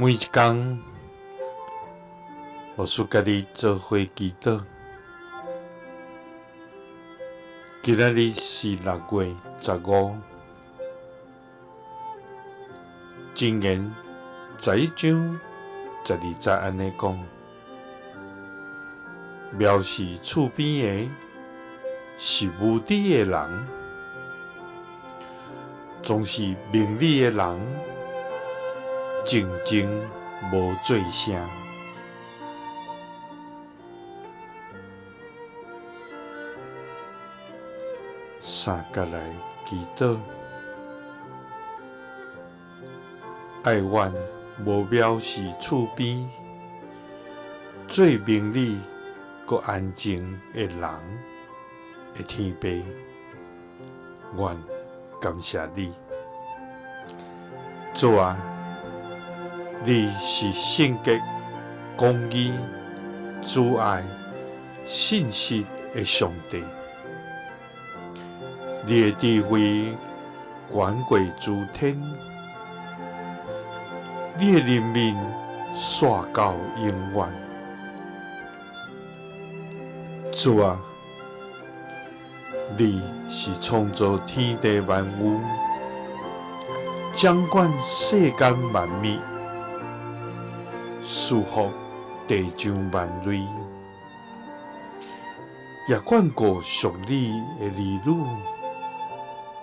每一天，牧师甲你做伙祈祷。今仔日是6月15，箴言11章12節安尼講：藐視厝邊的，是無知的人；總是明理的人，靜靜無做聲。三甲來祈禱，愛阮無藐視厝邊，做明理閣安靜的人的天父，阮感謝你。主啊，你是聖潔、公義、慈愛、信實的上帝。你的智慧遠過諸天，你的人民線到永遠。主啊，你是創造天地萬物，掌管世間萬物，賜福地上萬類，也管顧屬你的兒女。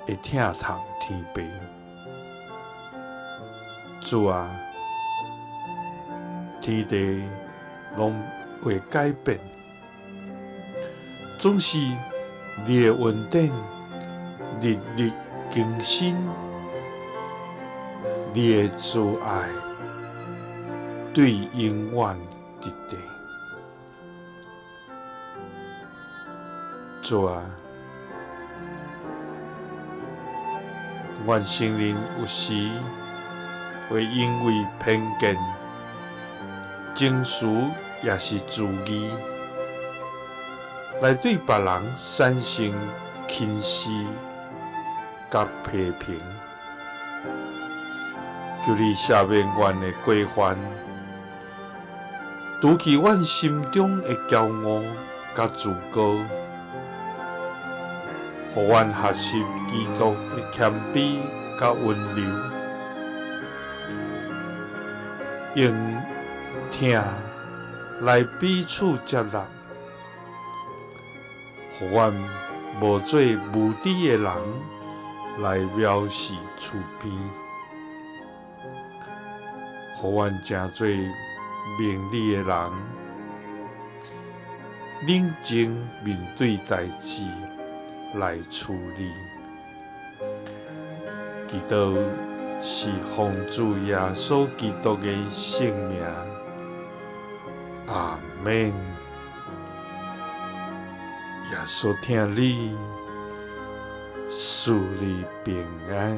會聽從天父。主啊，天地攏會改變，總是你的恩典日日更新，你的慈愛對永遠直直。主啊，阮承認有時會因為偏見、情緒也是自義，來對別人產生輕視甲批評。求你赦免阮的過犯，除去阮心中的驕傲甲自高。互阮學習基督的謙卑甲溫柔，用聽來彼此接納，互阮無做無知的人來藐視厝邊，互阮成做明理的人，冷靜面對代志來處理。祈禱是奉主耶穌基督的聖名，阿們。耶穌聽你，賜你平安。